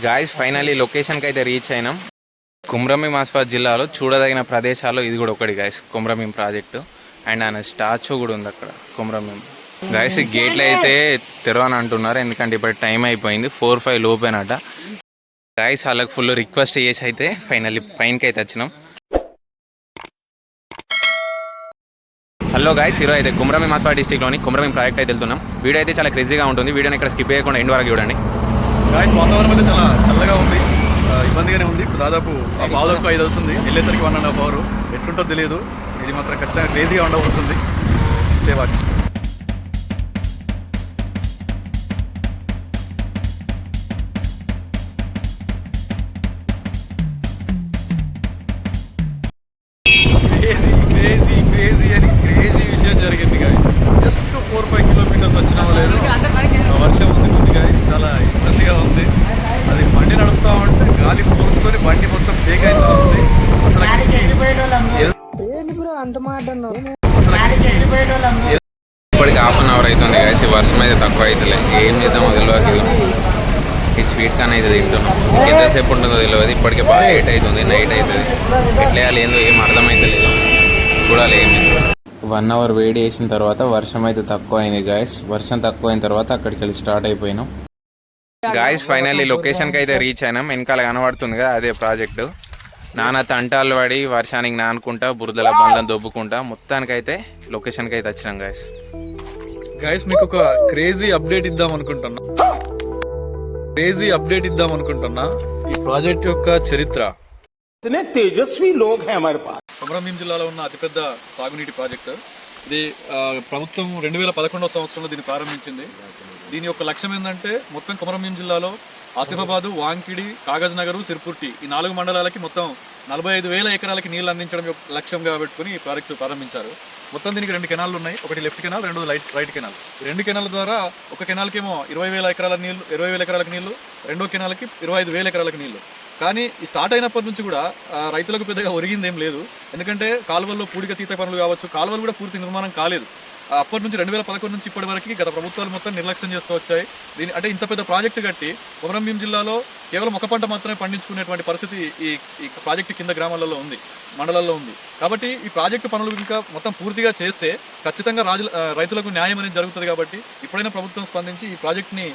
Guys finally లొకేషన్కి అయితే reach అయినాం. కుమ్రంభీం ఆసిఫాబాద్ జిల్లాలో చూడదగిన ప్రదేశాల్లో ఇది కూడా ఒకటి గాయస్, కుమ్రంభీం ప్రాజెక్టు. అండ్ ఆయన స్టాచ్యూ కూడా ఉంది అక్కడ కుమ్రంభీం. గాయస్ గేట్లు అయితే తెరవని అంటున్నారు, ఎందుకంటే ఇప్పుడు టైం అయిపోయింది 4-5 లోపేనట. గాయస్ వాళ్ళకి ఫుల్ రిక్వెస్ట్ చేసి అయితే ఫైనల్లీ పైనకి అయితే వచ్చినాం. హలో గాయస్, ఈరోజు అయితే కుమ్రంభీం ఆసిఫాబాద్ డిస్ట్రిక్ట్లోని కుమ్రంభీం ప్రాజెక్ట్ అయితే వెళ్తున్నాం. వీడియో అయితే చాలా క్రేజీగా ఉంటుంది. వీడియోని ఇక్కడ స్కిప్ చేయకుండా ఎండ్ వరకు చూడండి. గాయస్ వాతావరణం అయితే చాలా చల్లగా ఉంది, ఇబ్బందిగానే ఉంది. ఇప్పుడు దాదాపు పావులకు 5 అవుతుంది, వెళ్ళేసరికి 1.5 అవర్. ఎట్లుంటో తెలియదు, ఇది మాత్రం ఖచ్చితంగా క్రేజీగా ఉండబోతుంది. Stay watch. క్రేజీ అని క్రేజీ విషయం జరిగింది గాయస్. జస్ట్ 4-5 కిలోమీటర్స్ వచ్చినా లేదు, వర్షం ఉంది కొద్ది గాయస్, చాలా ఇబ్బందిగా ఉంది. అది బండి నడుపుతా ఉంటే గాలి పోసుకొని బండి మొత్తం షేక్ అవుతా ఉంది. అసలు ఇప్పటికి 1/2 అవర్ అవుతుంది గాయస్. ఈ వర్షం అయితే తక్కువ అవుతలే, ఏం చేద్దామో తెలియదు. ఈ స్వీట్ కాన్ అయితే తింటున్నాం, ఎంతసేపు ఉంటుందో తెలియదు. ఇప్పటికే బాగా లేట్ అవుతుంది, నైట్ అవుతుంది. ఎట్లా వేయాలి ఏందో ఏం అర్థమైతలేదు, చూడాలి ఏం. 1 అవర్ వేడి వేసిన తర్వాత వర్షం అయితే తక్కువ అయింది గాయస్. వర్షం తక్కువ అయిన తర్వాత అక్కడికి వెళ్ళి స్టార్ట్ అయిపోయినాం. గాయస్ ఫైనల్లీ లొకేషన్కి అయితే రీచ్ అయినాం. వెనకాల కనబడుతుంది కదా, అదే ప్రాజెక్టు. నాన్న తంటాలు పడి వర్షానికి నానుకుంటా, బురదల బండ్లను దొబ్బుకుంటా, మొత్తానికైతే లొకేషన్కి అయితే వచ్చినాం గాయస్. గాయస్ మీకు ఒక క్రేజీ అప్డేట్ ఇద్దాం అనుకుంటున్నా. ఈ ప్రాజెక్ట్ యొక్క చరిత్ర. తేజస్వి లోగ్ హై హమారే పాస్. కుమ్రంభీం జిల్లాలో ఉన్న అతిపెద్ద సాగునీటి ప్రాజెక్టు ఇది. ప్రభుత్వం 2011వ సంవత్సరంలో దీన్ని ప్రారంభించింది. దీని యొక్క లక్ష్యం ఏంటంటే మొత్తం కుమ్రంభీం జిల్లాలో ఆసిఫాబాదు, వాంకిడి, కాగజ్ నగరు, సిర్పుర్టి ఈ 4 మండలాలకి మొత్తం 45,000 ఎకరాలకి నీళ్లు అందించడం లక్ష్యంగా పెట్టుకుని ఈ ప్రాజెక్టు ప్రారంభించారు. మొత్తం దీనికి 2 కెనాల్లు ఉన్నాయి, ఒకటి లెఫ్ట్ కెనాల్, 2 రైట్ కెనాల్. ఈ 2 కెనాల్ ద్వారా ఒక కెనాల్కేమో 20,000 ఎకరాలకు నీళ్లు, రెండో కెనాల్కి 25,000 ఎకరాలకు నీళ్లు. కానీ ఈ స్టార్ట్ అయినప్పటి నుంచి కూడా రైతులకు పెద్దగా ఒరిగిందేం లేదు. ఎందుకంటే కాలువల్లో పూడిక తీత పనులు కావచ్చు, కాలువలు కూడా పూర్తి నిర్మాణం కాలేదు. అప్పటి నుంచి 2011 నుంచి ఇప్పటి వరకు గత ప్రభుత్వాలు మొత్తం నిర్లక్ష్యం చేస్తూ వచ్చాయి. దీని అంటే ఇంత పెద్ద ప్రాజెక్టు కట్టి కుమ్రంభీం జిల్లాలో కేవలం ఒక పంట మాత్రమే పండించుకునేటువంటి పరిస్థితి ఈ ప్రాజెక్టు కింద గ్రామాలలో ఉంది, మండలాల్లో ఉంది. కాబట్టి ఈ ప్రాజెక్టు పనులు ఇంకా మొత్తం పూర్తిగా చేస్తే ఖచ్చితంగా రైతులకు న్యాయం అనేది జరుగుతుంది. కాబట్టి ఇప్పుడైనా ప్రభుత్వం స్పందించి ఈ ప్రాజెక్టుని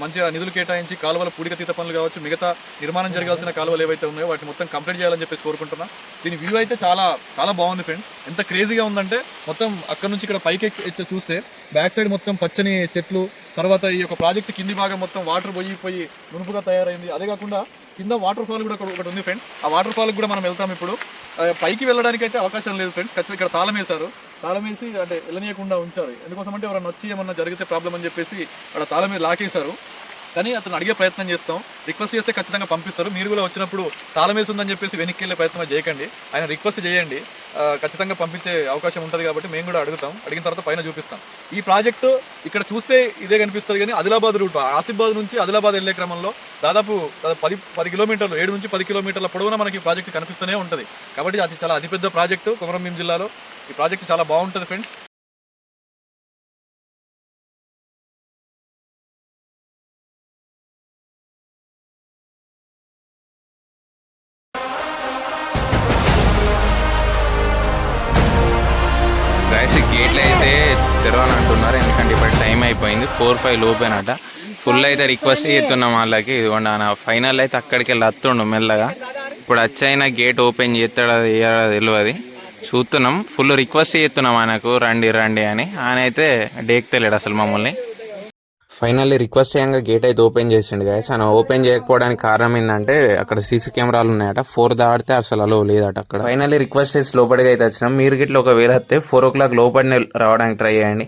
మంచిగా నిధులు కేటాయించి కాలువల పూడికతీత పనులు కావచ్చు, మిగతా నిర్మాణం జరగాల్సిన కాలువలు ఏవైతే ఉన్నాయో వాటిని మొత్తం కంప్లీట్ చేయాలని చెప్పేసి కోరుకుంటున్నా. దీని వ్యూ అయితే చాలా చాలా బాగుంది ఫ్రెండ్స్. ఎంత క్రేజీగా ఉందంటే మొత్తం అక్కడ నుంచి ఇక్కడ పైకి చూస్తే బ్యాక్ సైడ్ మొత్తం పచ్చని చెట్లు, తర్వాత ఈ యొక్క ప్రాజెక్టు కింది భాగం మొత్తం వాటర్ పోయి మునుపుగా తయారైంది. అదే కాకుండా కింద వాటర్ ఫాల్ కూడా ఒకటి ఉంది ఫ్రెండ్స్. ఆ వాటర్ ఫాల్ కూడా మనం వెళ్తాం. ఇప్పుడు పైకి వెళ్ళడానికి అయితే అవకాశం లేదు ఫ్రెండ్స్. ఖచ్చితంగా ఇక్కడ తాళం వేసి అంటే వెళ్ళనీయకుండా ఉంచారు. ఎందుకోసం అంటే ఎవరైనా వచ్చి ఏమన్నా జరిగితే ప్రాబ్లం అని చెప్పేసి అక్కడ తాళం లాకేశారు. కానీ అతను అడిగే ప్రయత్నం చేస్తాం, రిక్వెస్ట్ చేస్తే ఖచ్చితంగా పంపిస్తారు. మీరు కూడా వచ్చినప్పుడు తాళం వేసి ఉందని చెప్పేసి వెనక్కి వెళ్ళే ప్రయత్నం చేయకండి, ఆయన రిక్వెస్ట్ చేయండి, ఖచ్చితంగా పంపించే అవకాశం ఉంటుంది. కాబట్టి మేము కూడా అడిగిన తర్వాత పైన చూపిస్తాం. ఈ ప్రాజెక్టు ఇక్కడ చూస్తే ఇదే కనిపిస్తుంది, కానీ ఆదిలాబాద్ రూట్ ఆసిఫాబాద్ నుంచి ఆదిలాబాద్ వెళ్ళే క్రమంలో దాదాపు 10 కిలోమీటర్లు 7 నుంచి 10 కిలోమీటర్ల పొడవునా మనకి ప్రాజెక్టు కనిపిస్తూనే ఉంటుంది. కాబట్టి అది చాలా అతిపెద్ద ప్రాజెక్టు కుమ్రంభీం జిల్లాలో. ఈ ప్రాజెక్టు చాలా బాగుంటుంది ఫ్రెండ్స్. గేట్లు అయితే తెరవని అంటున్నారు, ఎందుకంటే ఇప్పుడు టైం అయిపోయింది 4-5 లోపేనట. ఫుల్ అయితే రిక్వెస్ట్ చేస్తున్నాం వాళ్ళకి. ఇదిగోండి ఆయన ఫైనల్ అయితే అక్కడికి వెళ్ళి వస్తుండు మెల్లగా. ఇప్పుడు వచ్చైనా గేట్ ఓపెన్ చేస్తాడు, అది తెలియదు, చూస్తున్నాం. ఫుల్ రిక్వెస్ట్ చేస్తున్నాం ఆయనకు, రండి అని. ఆయన అయితే డేక్తలేడు అసలు మమ్మల్ని. ఫైనల్లీ రిక్వెస్ట్ చేయంగా గేట్ అయితే ఓపెన్ చేసిండు గాయస్. ఆయన ఓపెన్ చేయకపోవడానికి కారణం ఏంటంటే అక్కడ సీసీ కెమెరాలు ఉన్నాయట, 4 దాటితే అసలు అలో లేదట అక్కడ. ఫైనల్లీ రిక్వెస్ట్ చేసి లోపలికి అయితే వచ్చినాం. మీరు గిట్ల ఒకవేళ వస్తే 4 o'clock లోపలిని రావడానికి ట్రై చేయండి.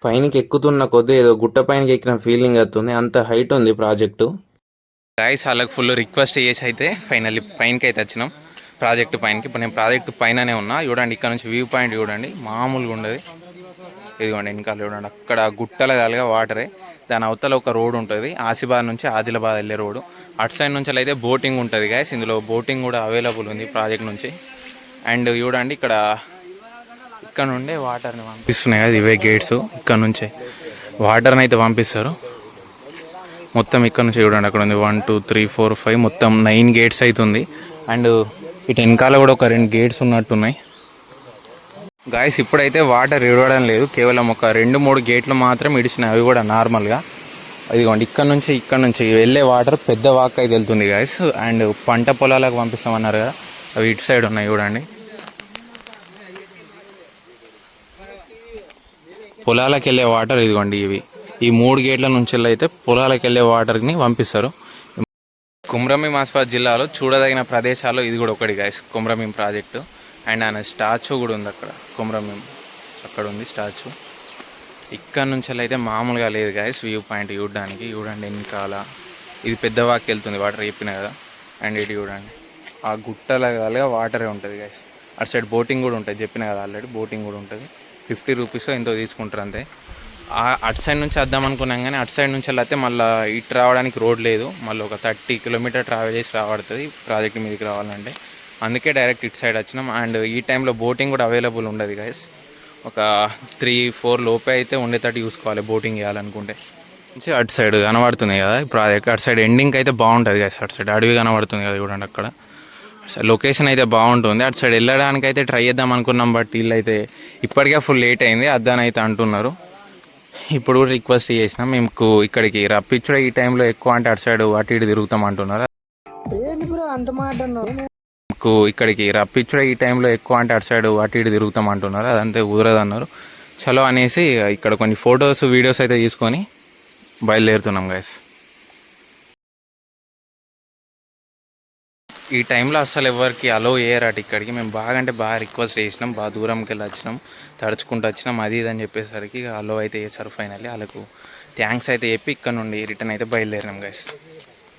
పైనకి ఎక్కుతున్న కొద్ది ఏదో గుట్ట పైనకి ఎక్కిన ఫీలింగ్ అవుతుంది, అంత హైట్ ఉంది ప్రాజెక్టు. గాయస్ వాళ్ళకి ఫుల్ రిక్వెస్ట్ చేసి అయితే ఫైనల్లీ పైనకి అయితే వచ్చినాం, ప్రాజెక్టు పైనకి. ఇప్పుడు నేను ప్రాజెక్టు పైననే ఉన్నా. చూడండి ఇక్కడ నుంచి వ్యూ పాయింట్ చూడండి, మామూలుగా ఉండదు. ఇదిగోండి వెనకాల చూడండి, అక్కడ గుట్టల కాలుగా వాటరే. దాని అవతల ఒక రోడ్ ఉంటుంది, ఆసిఫాబాద్ నుంచి ఆదిలాబాద్ వెళ్ళే రోడ్డు. అటు సైడ్ నుంచి అయితే బోటింగ్ ఉంటుంది గాయస్. ఇందులో బోటింగ్ కూడా అవైలబుల్ ఉంది ప్రాజెక్ట్ నుంచి. అండ్ చూడండి ఇక్కడ నుండే వాటర్ని పంపిస్తున్నాయి కదా, ఇవే గేట్స్. ఇక్కడ నుంచే వాటర్ని అయితే పంపిస్తారు. మొత్తం ఇక్కడ నుంచి చూడండి, అక్కడ ఉంది 1 2 3 4 5 మొత్తం 9 గేట్స్ అవుతుంది. అండ్ ఇటు వెనకాల కూడా ఒక 2 గేట్స్ ఉన్నట్టున్నాయి గాయస్. ఇప్పుడైతే వాటర్ ఇడవడం లేదు, కేవలం ఒక 2-3 గేట్లు మాత్రం ఇడిచినాయి, అవి కూడా నార్మల్గా. ఇదిగోండి ఇక్కడ నుంచి వెళ్ళే వాటర్ పెద్ద వాక్ అయితే వెళ్తుంది గాయస్. అండ్ పంట పొలాలకు పంపిస్తామన్నారు కదా, అవి ఇటు సైడ్ ఉన్నాయి చూడండి. పొలాలకు వెళ్ళే వాటర్ ఇదిగోండి, ఇవి ఈ 3 గేట్ల నుంచి అయితే పొలాలకు వెళ్ళే వాటర్ని పంపిస్తారు. కుమ్రంభీం ఆసిఫాబాద్ జిల్లాలో చూడదగిన ప్రదేశాల్లో ఇది కూడా ఒకటి గాయస్, కుమ్రంభీం ప్రాజెక్టు. అండ్ ఆయన స్టాచ్యూ కూడా ఉంది అక్కడ, కుమ్రంభీం అక్కడ ఉంది స్టాచ్యూ. ఇక్కడ నుంచి అయితే మామూలుగా లేదు గాయస్ వ్యూ పాయింట్ చూడడానికి. చూడండి వెనకాల ఇది పెద్ద వాక్ వెళ్తుంది, వాటర్ చెప్పిన కదా. అండ్ ఇటు చూడండి ఆ గుట్టలుగా వాటరే ఉంటుంది గాయస్. అటు సైడ్ బోటింగ్ కూడా ఉంటుంది, చెప్పిన కదా ఆల్రెడీ, బోటింగ్ కూడా ఉంటుంది. 50 రూపీస్ ఎంతో తీసుకుంటారు అంతే. అటు సైడ్ నుంచి వద్దాం అనుకున్నాం కానీ అటు సైడ్ నుంచి అయితే మళ్ళీ ఇటు రావడానికి రోడ్ లేదు, మళ్ళీ ఒక 30 కిలోమీటర్ ట్రావెల్ చేసి రాబడుతుంది ప్రాజెక్ట్ మీదకి రావాలంటే. అందుకే డైరెక్ట్ ఇటు సైడ్ వచ్చినాం. అండ్ ఈ టైంలో బోటింగ్ కూడా అవైలబుల్ ఉండదు గాయస్, ఒక 3-4 లోపే అయితే ఉండేటట్టు చూసుకోవాలి బోటింగ్ చేయాలనుకుంటే. అటు సైడ్ కనబడుతుంది కదా ఈ ప్రాజెక్ట్, అటు సైడ్ ఎండింగ్ అయితే బాగుంటుంది గాయస్. అటు సైడ్ అడవి కనబడుతుంది కదా చూడండి, అక్కడ లొకేషన్ అయితే బాగుంటుంది. అటు సైడ్ వెళ్ళడానికి అయితే ట్రై చేద్దాం అనుకున్నాం, బట్ వీళ్ళు అయితే ఇప్పటికే ఫుల్ లేట్ అయింది అద్దాని అయితే అంటున్నారు. ఇప్పుడు కూడా రిక్వెస్ట్ చేసినాం మేము ఇక్కడికి రప్పించడం ఈ టైంలో ఎక్కువ అంటే అటు సైడ్ అటు ఇటు తిరుగుతాం అంటున్నారు. ఇక్కడికి రప్పించడం ఈ టైంలో ఎక్కువ అంటే అటు సైడ్ అటు ఇటు తిరుగుతాం అంటున్నారు, అదంతే కుదరదన్నారు. చలో అనేసి ఇక్కడ కొన్ని ఫొటోస్ వీడియోస్ అయితే తీసుకొని బయలుదేరుతున్నాం గైస్. ఈ టైంలో అసలు ఎవరికి అలో చేయరట ఇక్కడికి. మేము బాగా అంటే బాగా రిక్వెస్ట్ చేసినాం, బాగా దూరంకి వెళ్ళి వచ్చినాం, తడుచుకుంటూ వచ్చినాం, అది ఇది అని చెప్పేసరికి అలో అయితే చేశారు ఫైనల్లీ. వాళ్ళకు థ్యాంక్స్ అయితే చెప్పి ఇక్కడ నుండి రిటర్న్ అయితే బయలుదేరినాం గైస్.